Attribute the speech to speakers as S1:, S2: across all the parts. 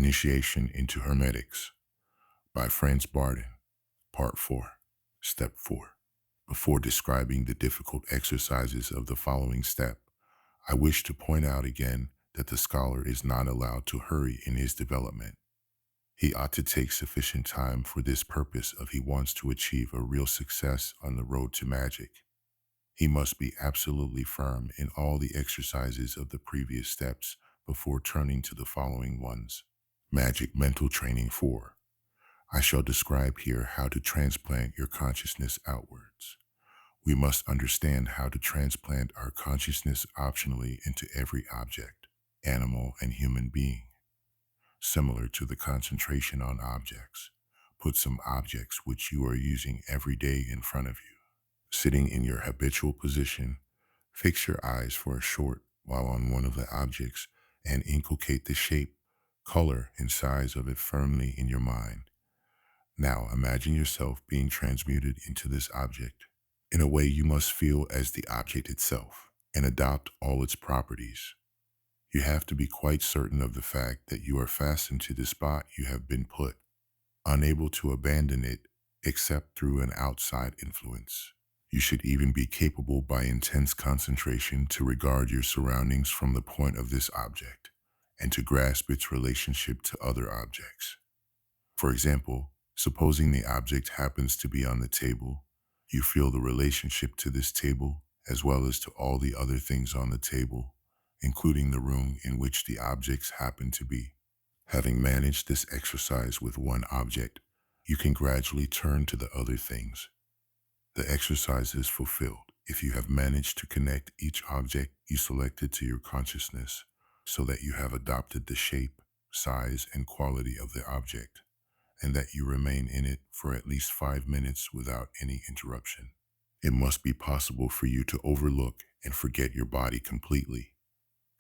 S1: Initiation into Hermetics by Franz Barden, Part 4, Step 4. Before describing the difficult exercises of the following step, I wish to point out again that the scholar is not allowed to hurry in his development. He ought to take sufficient time for this purpose if he wants to achieve a real success on the road to magic. He must be absolutely firm in all the exercises of the previous steps before turning to the following ones. Magic Mental Training 4. I shall describe here how to transplant your consciousness outwards. We must understand how to transplant our consciousness optionally into every object, animal, and human being. Similar to the concentration on objects, put some objects which you are using every day in front of you. Sitting in your habitual position, fix your eyes for a short while on one of the objects and inculcate the shape, color, and size of it firmly in your mind. Now imagine yourself being transmuted into this object. In a way, you must feel as the object itself and adopt all its properties. You have to be quite certain of the fact that you are fastened to the spot you have been put, unable to abandon it except through an outside influence. You should even be capable by intense concentration to regard your surroundings from the point of this object and to grasp its relationship to other objects. For example, supposing the object happens to be on the table, you feel the relationship to this table as well as to all the other things on the table, including the room in which the objects happen to be. Having managed this exercise with one object, you can gradually turn to the other things. The exercise is fulfilled if you have managed to connect each object you selected to your consciousness so that you have adopted the shape, size, and quality of the object, and that you remain in it for at least 5 minutes without any interruption. It must be possible for you to overlook and forget your body completely.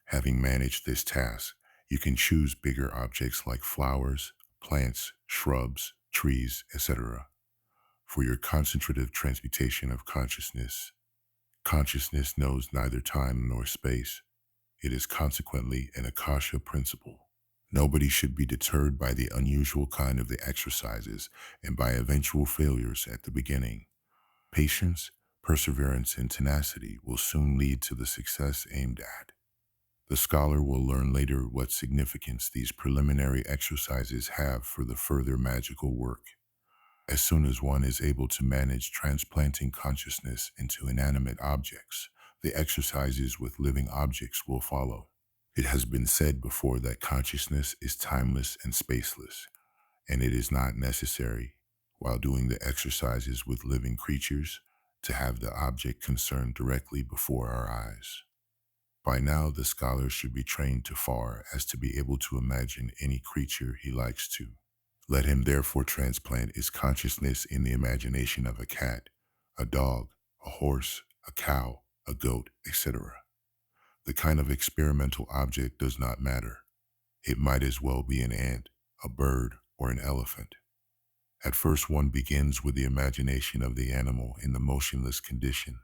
S1: Having managed this task, you can choose bigger objects like flowers, plants, shrubs, trees, etc. For your concentrative transmutation of consciousness. Consciousness knows neither time nor space. It is consequently an Akasha principle. Nobody should be deterred by the unusual kind of the exercises and by eventual failures at the beginning. Patience, perseverance, and tenacity will soon lead to the success aimed at. The scholar will learn later what significance these preliminary exercises have for the further magical work. As soon as one is able to manage transplanting consciousness into inanimate objects, the exercises with living objects will follow. It has been said before that consciousness is timeless and spaceless, and it is not necessary, while doing the exercises with living creatures, to have the object concerned directly before our eyes. By now, the scholar should be trained to far as to be able to imagine any creature he likes to. Let him therefore transplant his consciousness in the imagination of a cat, a dog, a horse, a cow, a goat, etc. The kind of experimental object does not matter. It might as well be an ant, a bird, or an elephant. At first one begins with the imagination of the animal in the motionless condition,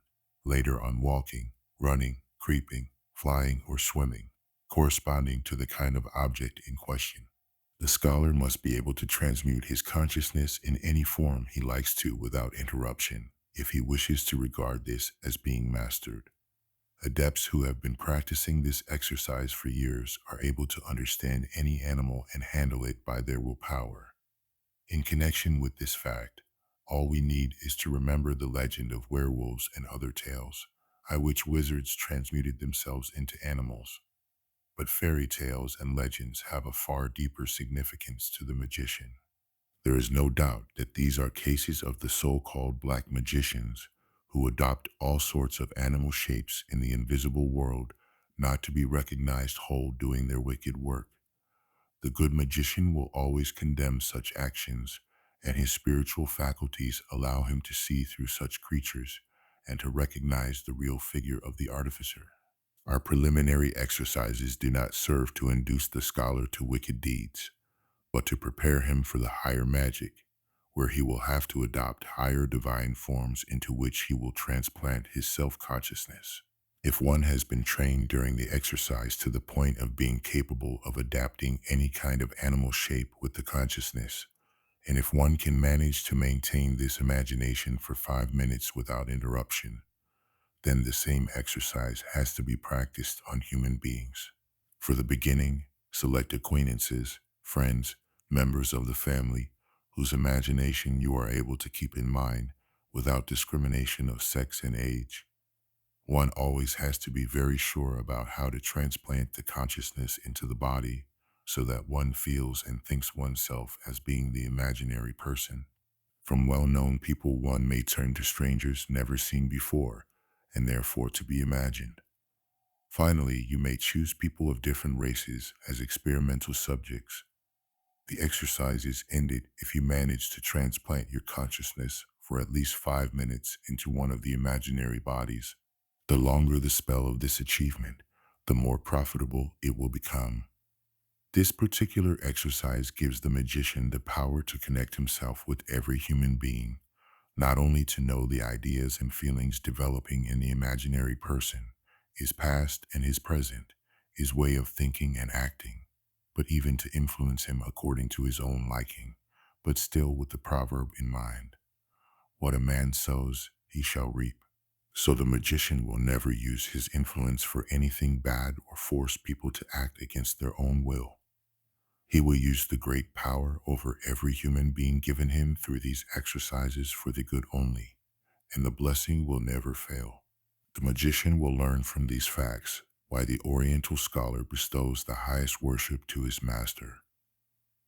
S1: later on walking, running, creeping, flying, or swimming, corresponding to the kind of object in question. The scholar must be able to transmute his consciousness in any form he likes to without interruption, if he wishes to regard this as being mastered. Adepts who have been practicing this exercise for years are able to understand any animal and handle it by their willpower. In connection with this fact, all we need is to remember the legend of werewolves and other tales, by which wizards transmuted themselves into animals. But fairy tales and legends have a far deeper significance to the magician. There is no doubt that these are cases of the so-called black magicians who adopt all sorts of animal shapes in the invisible world not to be recognized whole doing their wicked work. The good magician will always condemn such actions, and his spiritual faculties allow him to see through such creatures and to recognize the real figure of the artificer. Our preliminary exercises do not serve to induce the scholar to wicked deeds, but to prepare him for the higher magic, where he will have to adopt higher divine forms into which he will transplant his self-consciousness. If one has been trained during the exercise to the point of being capable of adapting any kind of animal shape with the consciousness, and if one can manage to maintain this imagination for 5 minutes without interruption, then the same exercise has to be practiced on human beings. For the beginning, select acquaintances, friends, members of the family, whose imagination you are able to keep in mind without discrimination of sex and age. One always has to be very sure about how to transplant the consciousness into the body so that one feels and thinks oneself as being the imaginary person. From well-known people one may turn to strangers never seen before, and therefore to be imagined. Finally, you may choose people of different races as experimental subjects. The exercise is ended if you manage to transplant your consciousness for at least 5 minutes into one of the imaginary bodies. The longer the spell of this achievement, the more profitable it will become. This particular exercise gives the magician the power to connect himself with every human being, not only to know the ideas and feelings developing in the imaginary person, his past and his present, his way of thinking and acting, but even to influence him according to his own liking, but still with the proverb in mind: what a man sows, he shall reap. So the magician will never use his influence for anything bad or force people to act against their own will. He will use the great power over every human being given him through these exercises for the good only, and the blessing will never fail. The magician will learn from these facts why the Oriental scholar bestows the highest worship to his master.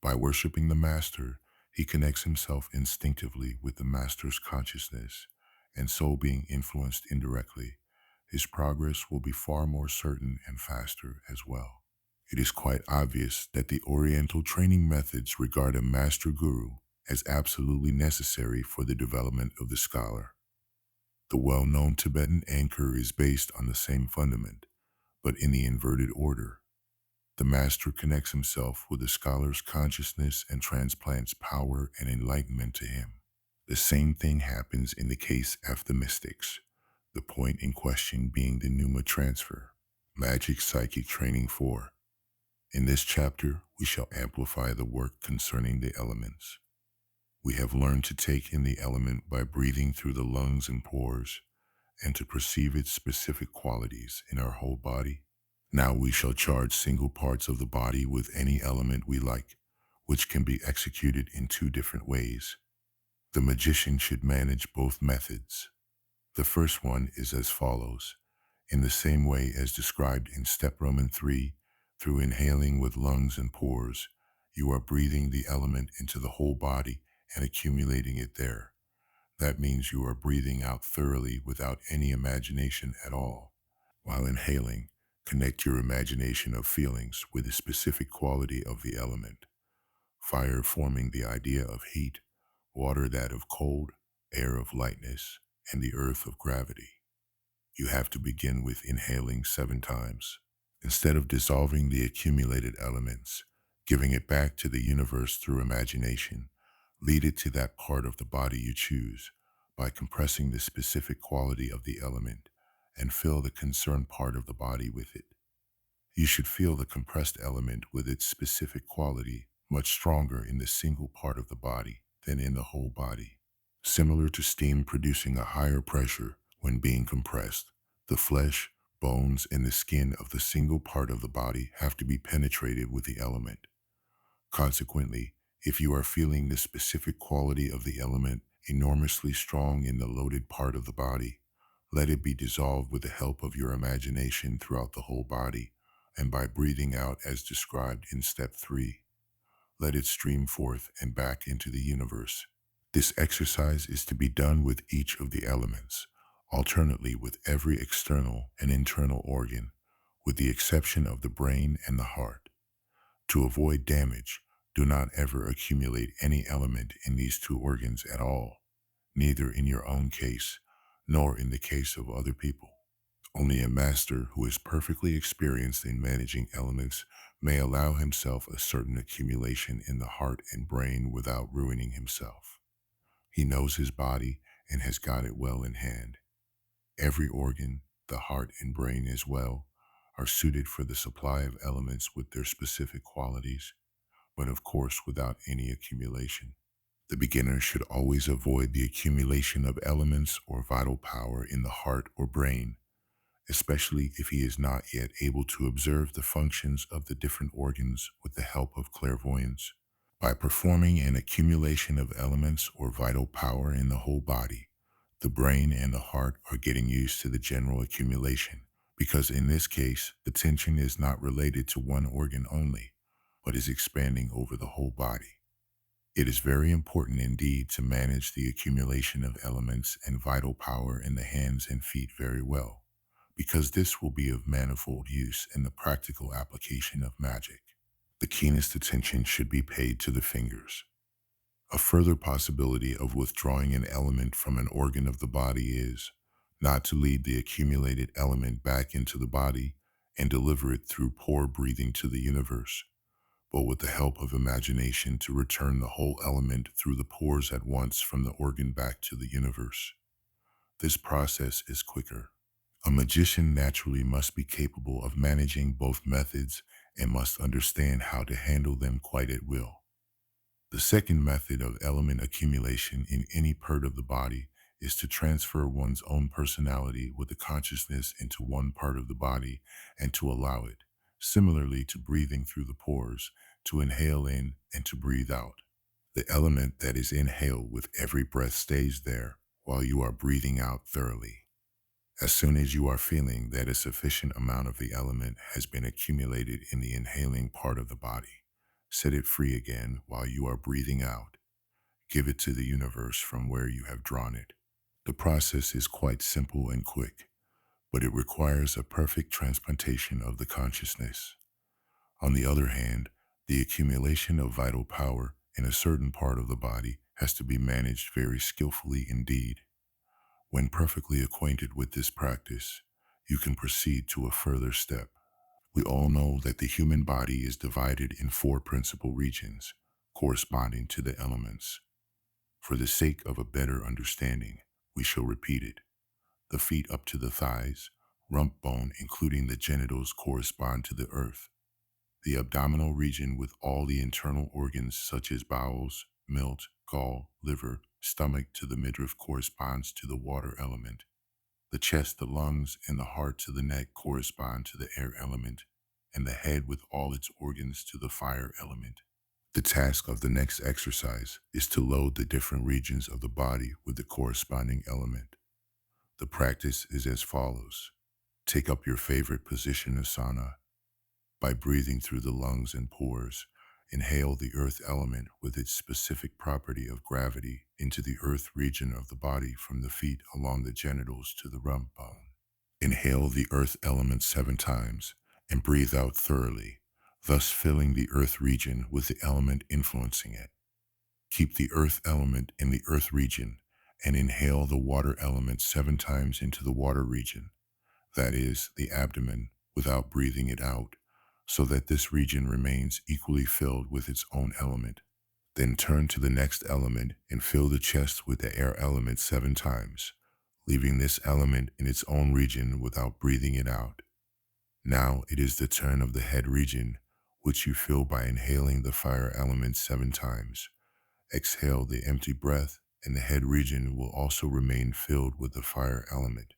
S1: By worshiping the master, he connects himself instinctively with the master's consciousness, and so being influenced indirectly, his progress will be far more certain and faster as well. It is quite obvious that the Oriental training methods regard a master guru as absolutely necessary for the development of the scholar. The well-known Tibetan anchor is based on the same fundament, but in the inverted order. The master connects himself with the scholar's consciousness and transplants power and enlightenment to him. The same thing happens in the case of the mystics, the point in question being the pneuma transfer. Magic Psychic Training 4. In this chapter, we shall amplify the work concerning the elements. We have learned to take in the element by breathing through the lungs and pores, and to perceive its specific qualities in our whole body. Now we shall charge single parts of the body with any element we like, which can be executed in two different ways. The magician should manage both methods. The first one is as follows. In the same way as described in step Roman 3, through inhaling with lungs and pores, you are breathing the element into the whole body and accumulating it there. That means you are breathing out thoroughly without any imagination at all. While inhaling, connect your imagination of feelings with the specific quality of the element. Fire forming the idea of heat, water that of cold, air of lightness, and the earth of gravity. You have to begin with inhaling 7 times. Instead of dissolving the accumulated elements, giving it back to the universe through imagination, lead it to that part of the body you choose by compressing the specific quality of the element and fill the concerned part of the body with it. You should feel the compressed element with its specific quality much stronger in the single part of the body than in the whole body. Similar to steam producing a higher pressure when being compressed, the flesh, bones, and the skin of the single part of the body have to be penetrated with the element. Consequently, if you are feeling the specific quality of the element enormously strong in the loaded part of the body, let it be dissolved with the help of your imagination throughout the whole body, and by breathing out as described in step 3. Let it stream forth and back into the universe. This exercise is to be done with each of the elements, alternately with every external and internal organ, with the exception of the brain and the heart. To avoid damage, do not ever accumulate any element in these two organs at all, neither in your own case, nor in the case of other people. Only a master who is perfectly experienced in managing elements may allow himself a certain accumulation in the heart and brain without ruining himself. He knows his body and has got it well in hand. Every organ, the heart and brain as well, are suited for the supply of elements with their specific qualities, but of course without any accumulation. The beginner should always avoid the accumulation of elements or vital power in the heart or brain, especially if he is not yet able to observe the functions of the different organs with the help of clairvoyance. By performing an accumulation of elements or vital power in the whole body, the brain and the heart are getting used to the general accumulation, because in this case, the tension is not related to one organ only, but is expanding over the whole body. It is very important indeed to manage the accumulation of elements and vital power in the hands and feet very well, because this will be of manifold use in the practical application of magic. The keenest attention should be paid to the fingers. A further possibility of withdrawing an element from an organ of the body is not to lead the accumulated element back into the body and deliver it through pore breathing to the universe, but with the help of imagination to return the whole element through the pores at once from the organ back to the universe. This process is quicker. A magician naturally must be capable of managing both methods and must understand how to handle them quite at will. The second method of element accumulation in any part of the body is to transfer one's own personality with the consciousness into one part of the body and to allow it, similarly to breathing through the pores, to inhale in and to breathe out. The element that is inhaled with every breath stays there while you are breathing out thoroughly. As soon as you are feeling that a sufficient amount of the element has been accumulated in the inhaling part of the body, set it free again while you are breathing out. Give it to the universe from where you have drawn it. The process is quite simple and quick, but it requires a perfect transplantation of the consciousness. On the other hand, the accumulation of vital power in a certain part of the body has to be managed very skillfully indeed. When perfectly acquainted with this practice, you can proceed to a further step. We all know that the human body is divided in four principal regions, corresponding to the elements. For the sake of a better understanding, we shall repeat it. The feet up to the thighs, rump bone including the genitals correspond to the earth. The abdominal region with all the internal organs such as bowels, milt, gall, liver, stomach to the midriff corresponds to the water element. The chest, the lungs, and the heart to the neck correspond to the air element, and the head with all its organs to the fire element. The task of the next exercise is to load the different regions of the body with the corresponding element. The practice is as follows. Take up your favorite position asana. By breathing through the lungs and pores, inhale the earth element with its specific property of gravity into the earth region of the body from the feet along the genitals to the rump bone. Inhale the earth element 7 times and breathe out thoroughly, thus filling the earth region with the element influencing it. Keep the earth element in the earth region and inhale the water element 7 times into the water region, that is, the abdomen, without breathing it out, so that this region remains equally filled with its own element. Then turn to the next element and fill the chest with the air element 7 times, leaving this element in its own region without breathing it out. Now it is the turn of the head region, which you fill by inhaling the fire element 7 times. Exhale the empty breath, and the head region will also remain filled with the fire element.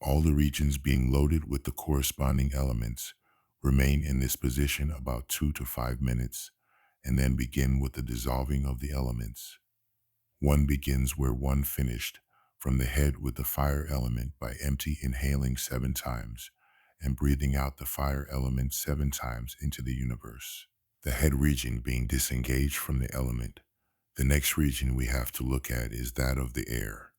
S1: All the regions being loaded with the corresponding elements. Remain in this position about 2 to 5 minutes, and then begin with the dissolving of the elements. One begins where one finished, from the head with the fire element by empty inhaling 7 times, and breathing out the fire element 7 times into the universe. The head region being disengaged from the element. The next region we have to look at is that of the air,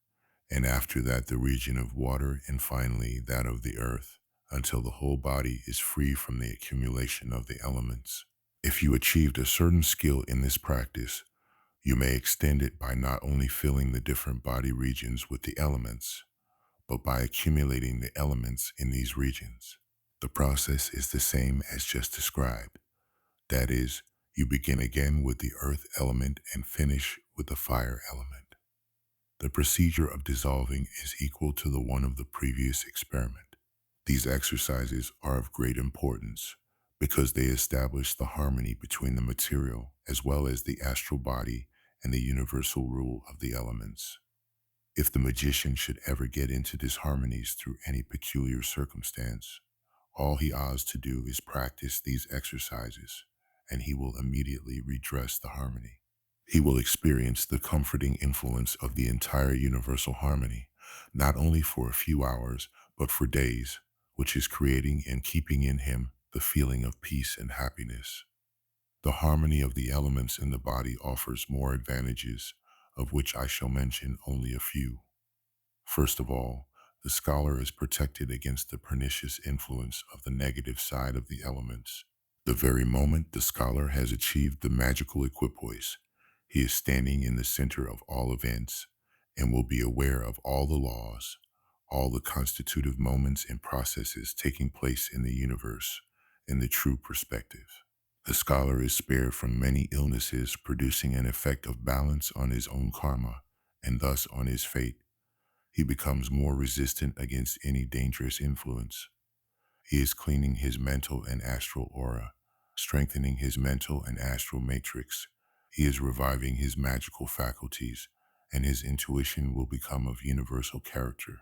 S1: and after that the region of water, and finally that of the earth, until the whole body is free from the accumulation of the elements. If you achieved a certain skill in this practice, you may extend it by not only filling the different body regions with the elements, but by accumulating the elements in these regions. The process is the same as just described. That is, you begin again with the earth element and finish with the fire element. The procedure of dissolving is equal to the one of the previous experiment. These exercises are of great importance because they establish the harmony between the material as well as the astral body and the universal rule of the elements. If the magician should ever get into disharmonies through any peculiar circumstance, all he has to do is practice these exercises, and he will immediately redress the harmony. He will experience the comforting influence of the entire universal harmony, not only for a few hours, but for days, which is creating and keeping in him the feeling of peace and happiness. The harmony of the elements in the body offers more advantages, of which I shall mention only a few. First of all, the scholar is protected against the pernicious influence of the negative side of the elements. The very moment the scholar has achieved the magical equipoise, he is standing in the center of all events and will be aware of all the laws, all the constitutive moments and processes taking place in the universe in the true perspective. The scholar is spared from many illnesses, producing an effect of balance on his own karma and thus on his fate. He becomes more resistant against any dangerous influence. He is cleaning his mental and astral aura, strengthening his mental and astral matrix. He is reviving his magical faculties, and his intuition will become of universal character.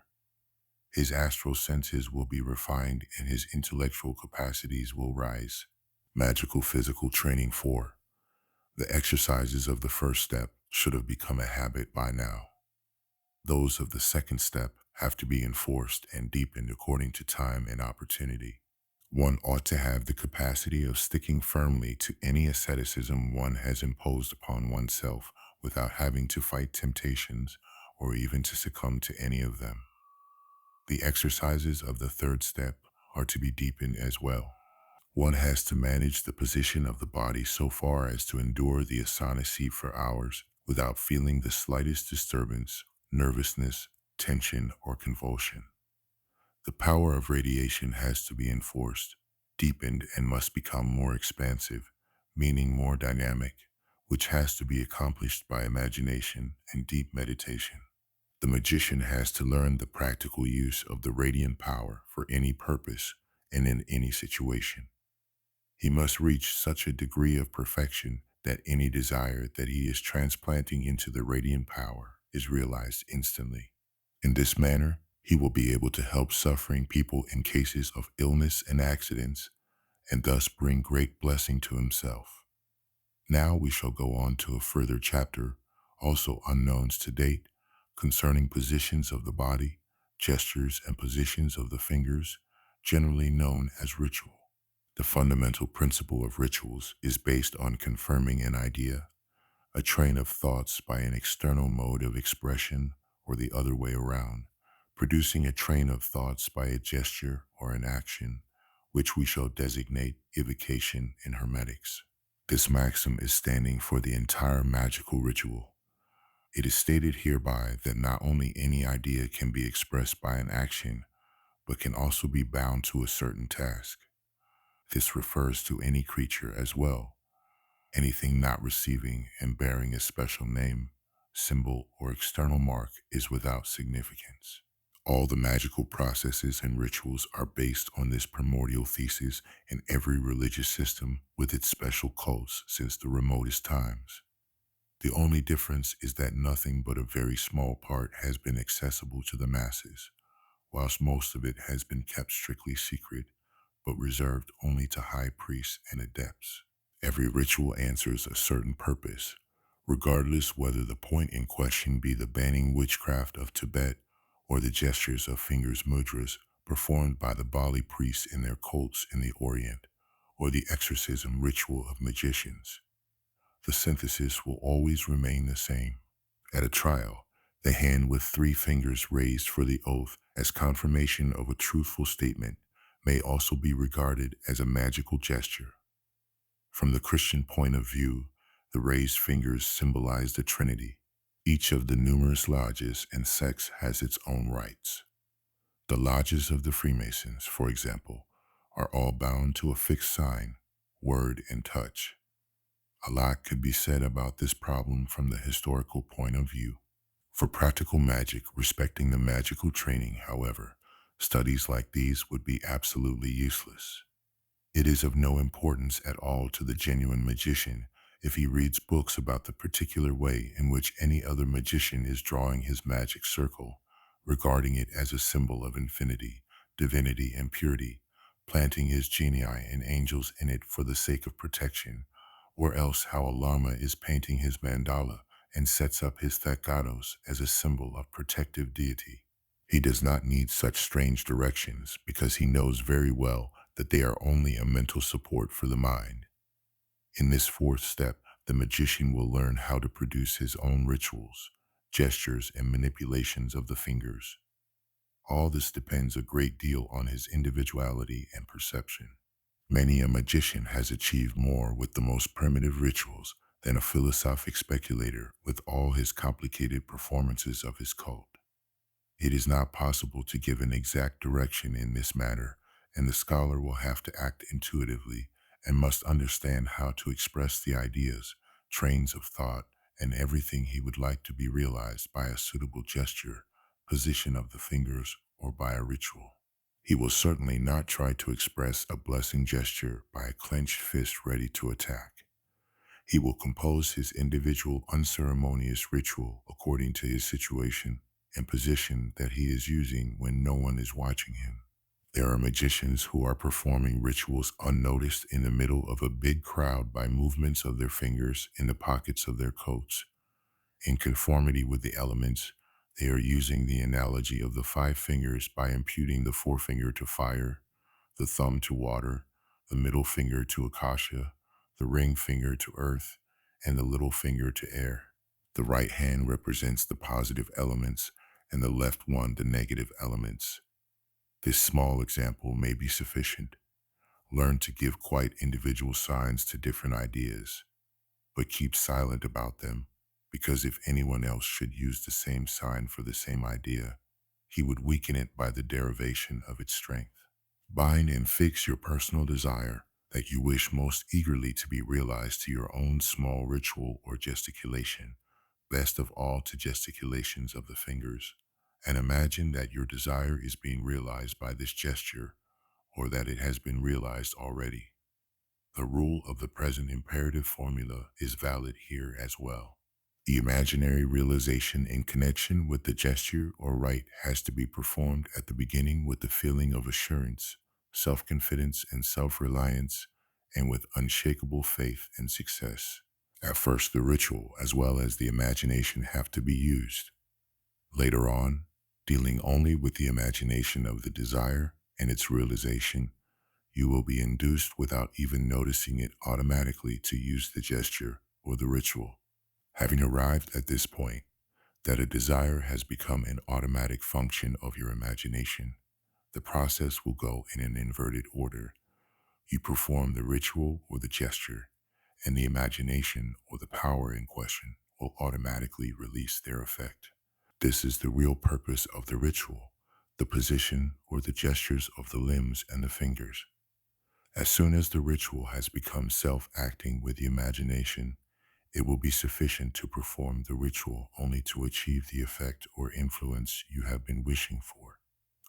S1: His astral senses will be refined and his intellectual capacities will rise. Magical physical training 4. The exercises of the first step should have become a habit by now. Those of the second step have to be enforced and deepened according to time and opportunity. One ought to have the capacity of sticking firmly to any asceticism one has imposed upon oneself without having to fight temptations or even to succumb to any of them. The exercises of the third step are to be deepened as well. One has to manage the position of the body so far as to endure the asana seat for hours without feeling the slightest disturbance, nervousness, tension, or convulsion. The power of radiation has to be enforced, deepened, and must become more expansive, meaning more dynamic, which has to be accomplished by imagination and deep meditation. The magician has to learn the practical use of the radiant power for any purpose and in any situation. He must reach such a degree of perfection that any desire that he is transplanting into the radiant power is realized instantly. In this manner, he will be able to help suffering people in cases of illness and accidents, and thus bring great blessing to himself. Now we shall go on to a further chapter, also unknowns to date, concerning positions of the body, gestures, and positions of the fingers, generally known as ritual. The fundamental principle of rituals is based on confirming an idea, a train of thoughts by an external mode of expression, or the other way around, producing a train of thoughts by a gesture or an action, which we shall designate evocation in Hermetics. This maxim is standing for the entire magical ritual. It is stated hereby that not only any idea can be expressed by an action, but can also be bound to a certain task. This refers to any creature as well. Anything not receiving and bearing a special name, symbol, or external mark is without significance. All the magical processes and rituals are based on this primordial thesis in every religious system with its special cults since the remotest times. The only difference is that nothing but a very small part has been accessible to the masses, whilst most of it has been kept strictly secret, but reserved only to high priests and adepts. Every ritual answers a certain purpose, regardless whether the point in question be the banning witchcraft of Tibet or the gestures of fingers mudras performed by the Bali priests in their cults in the Orient, or the exorcism ritual of magicians. The synthesis will always remain the same. At a trial, the hand with 3 fingers raised for the oath as confirmation of a truthful statement may also be regarded as a magical gesture. From the Christian point of view, the raised fingers symbolize the Trinity. Each of the numerous lodges and sects has its own rites. The lodges of the Freemasons, for example, are all bound to a fixed sign, word, and touch. A lot could be said about this problem from the historical point of view. For practical magic respecting the magical training, however, Studies like these would be absolutely useless. It is of no importance at all to the genuine magician if he reads books about the particular way in which any other magician is drawing his magic circle, regarding it as a symbol of infinity, divinity, and purity, planting his genii and angels in it for the sake of protection, or else how a lama is painting his mandala and sets up his thakatos as a symbol of protective deity. He does not need such strange directions because he knows very well that they are only a mental support for the mind. In this fourth step, the magician will learn how to produce his own rituals, gestures, and manipulations of the fingers. All this depends a great deal on his individuality and perception. Many a magician has achieved more with the most primitive rituals than a philosophic speculator with all his complicated performances of his cult. It is not possible to give an exact direction in this matter, and the scholar will have to act intuitively and must understand how to express the ideas, trains of thought, and everything he would like to be realized by a suitable gesture, position of the fingers, or by a ritual. He will certainly not try to express a blessing gesture by a clenched fist ready to attack. He will compose his individual unceremonious ritual according to his situation and position that he is using when no one is watching him. There are magicians who are performing rituals unnoticed in the middle of a big crowd by movements of their fingers in the pockets of their coats. In conformity with the elements, they are using the analogy of the five fingers by imputing the forefinger to fire, the thumb to water, the middle finger to akasha, the ring finger to earth, and the little finger to air. The right hand represents the positive elements and the left one the negative elements. This small example may be sufficient. Learn to give quite individual signs to different ideas, but keep silent about them, because if anyone else should use the same sign for the same idea, he would weaken it by the derivation of its strength. Bind and fix your personal desire that you wish most eagerly to be realized to your own small ritual or gesticulation, best of all to gesticulations of the fingers, and imagine that your desire is being realized by this gesture or that it has been realized already. The rule of the present imperative formula is valid here as well. The imaginary realization in connection with the gesture or rite has to be performed at the beginning with the feeling of assurance, self-confidence, and self-reliance, and with unshakable faith and success. At first, the ritual as well as the imagination have to be used. Later on, dealing only with the imagination of the desire and its realization, you will be induced without even noticing it automatically to use the gesture or the ritual. Having arrived at this point, that a desire has become an automatic function of your imagination, the process will go in an inverted order. You perform the ritual or the gesture, and the imagination or the power in question will automatically release their effect. This is the real purpose of the ritual, the position or the gestures of the limbs and the fingers. As soon as the ritual has become self-acting with the imagination, it will be sufficient to perform the ritual only to achieve the effect or influence you have been wishing for.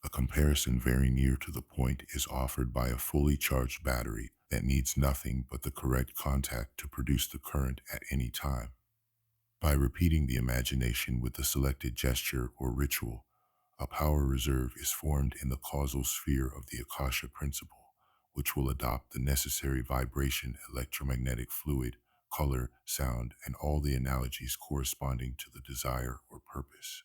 S1: A comparison very near to the point is offered by a fully charged battery that needs nothing but the correct contact to produce the current at any time. By repeating the imagination with the selected gesture or ritual, a power reserve is formed in the causal sphere of the Akasha principle, which will adopt the necessary vibration, electromagnetic fluid, color, sound, and all the analogies corresponding to the desire or purpose.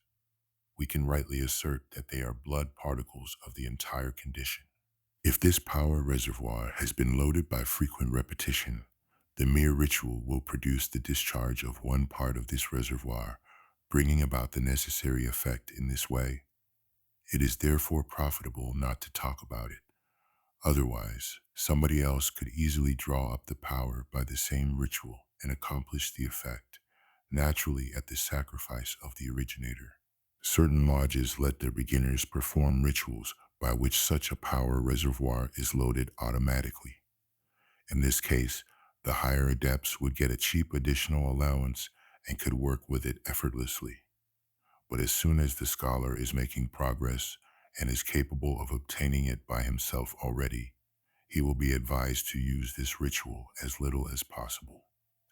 S1: We can rightly assert that they are blood particles of the entire condition. If this power reservoir has been loaded by frequent repetition, the mere ritual will produce the discharge of one part of this reservoir, bringing about the necessary effect in this way. It is therefore profitable not to talk about it. Otherwise, somebody else could easily draw up the power by the same ritual and accomplish the effect, naturally at the sacrifice of the originator. Certain lodges let their beginners perform rituals by which such a power reservoir is loaded automatically. In this case, the higher adepts would get a cheap additional allowance and could work with it effortlessly. But as soon as the scholar is making progress and is capable of obtaining it by himself already, he will be advised to use this ritual as little as possible.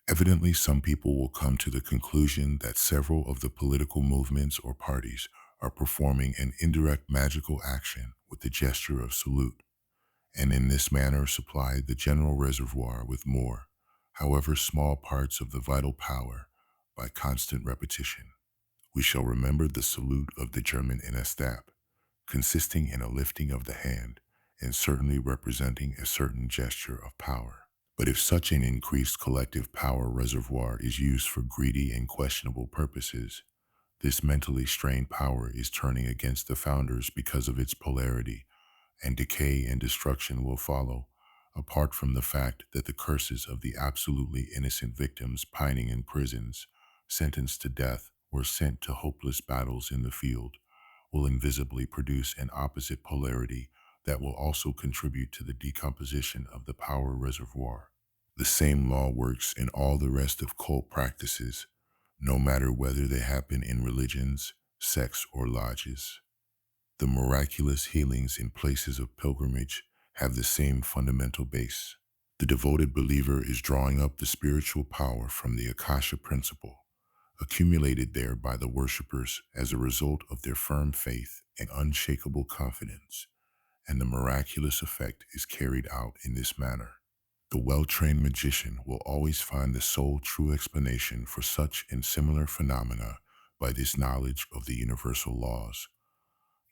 S1: Evidently, some people will come to the conclusion that several of the political movements or parties are performing an indirect magical action with the gesture of salute, and in this manner supply the general reservoir with more, however small, parts of the vital power by constant repetition. We shall remember the salute of the German in a stab, consisting in a lifting of the hand and certainly representing a certain gesture of power. But if such an increased collective power reservoir is used for greedy and questionable purposes, this mentally strained power is turning against the founders because of its polarity, and decay and destruction will follow, apart from the fact that the curses of the absolutely innocent victims pining in prisons, sentenced to death, or sent to hopeless battles in the field, will invisibly produce an opposite polarity that will also contribute to the decomposition of the power reservoir. The same law works in all the rest of cult practices, no matter whether they happen in religions, sects, or lodges. The miraculous healings in places of pilgrimage have the same fundamental base. The devoted believer is drawing up the spiritual power from the Akasha principle, accumulated there by the worshippers as a result of their firm faith and unshakable confidence, and the miraculous effect is carried out in this manner. The well-trained magician will always find the sole true explanation for such and similar phenomena by this knowledge of the universal laws.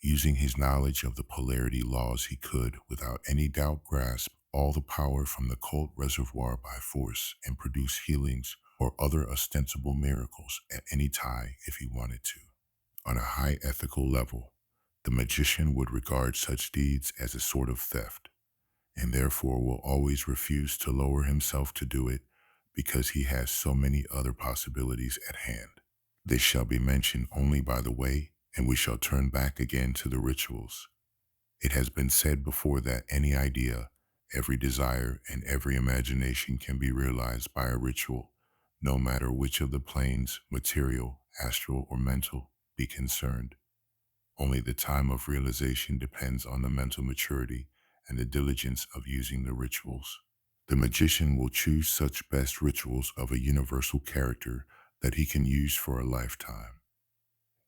S1: Using his knowledge of the polarity laws, he could, without any doubt, grasp all the power from the cult reservoir by force and produce healings or other ostensible miracles at any time if he wanted to. On a high ethical level, the magician would regard such deeds as a sort of theft, and therefore will always refuse to lower himself to do it because he has so many other possibilities at hand. This shall be mentioned only by the way, and we shall turn back again to the rituals. It has been said before that any idea, every desire, and every imagination can be realized by a ritual, no matter which of the planes, material, astral, or mental, be concerned. Only the time of realization depends on the mental maturity and the diligence of using the rituals. The magician will choose such best rituals of a universal character that he can use for a lifetime.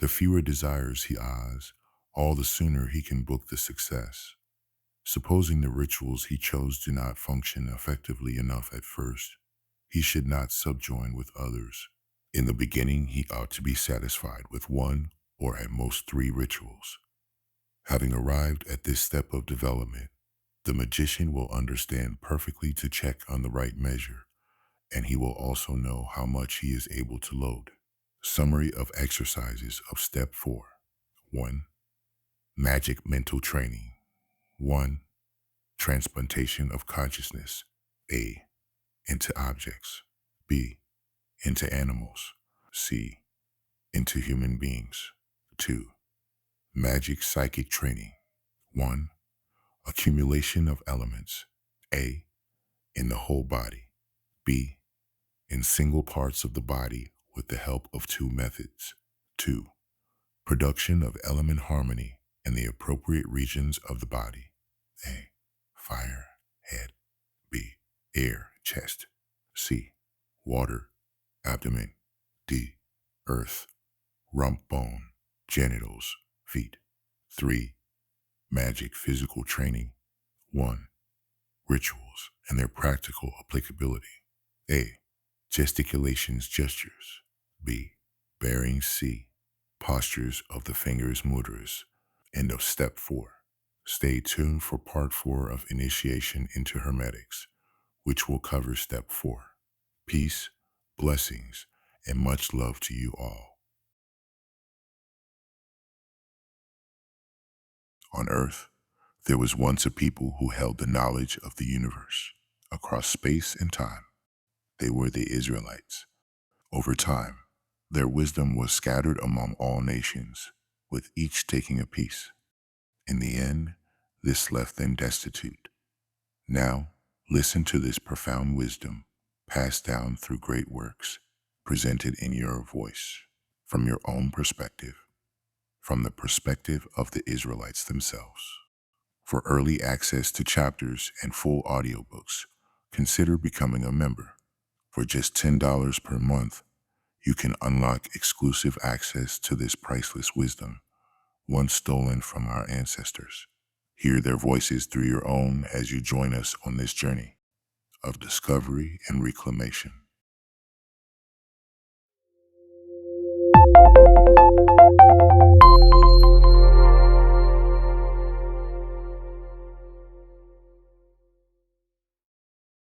S1: The fewer desires he has, all the sooner he can book the success. Supposing the rituals he chose do not function effectively enough at first, he should not subjoin with others. In the beginning, he ought to be satisfied with one or at most 3 rituals. Having arrived at this step of development, the magician will understand perfectly to check on the right measure, and he will also know how much he is able to load. Summary of exercises of Step 4. 1. Magic mental training. 1. Transplantation of consciousness. A. Into objects. B. Into animals. C. Into human beings. 2. Magic psychic training. 1. Accumulation of elements. A. In the whole body. B. In single parts of the body with the help of 2 methods. 2. Production of element harmony in the appropriate regions of the body. A. Fire, head. B. Air, chest. C. Water, abdomen. D. Earth, rump bone, genitals, feet. 3. Magic physical training. 1. Rituals and their practical applicability. A. Gesticulations, gestures. B. Bearings. C. Postures of the fingers, mudras. End of Step 4. Stay tuned for Part 4 of Initiation into Hermetics, which will cover Step 4. Peace, blessings, and much love to you all. On Earth, there was once a people who held the knowledge of the universe across space and time. They were the Israelites. Over time, their wisdom was scattered among all nations, with each taking a piece. In the end, this left them destitute. Now, listen to this profound wisdom, passed down through great works, presented in your voice, from your own perspective. from the perspective of the Israelites themselves. For early access to chapters and full audiobooks, consider becoming a member. For just $10 per month, you can unlock exclusive access to this priceless wisdom, once stolen from our ancestors. Hear their voices through your own as you join us on this journey of discovery and reclamation.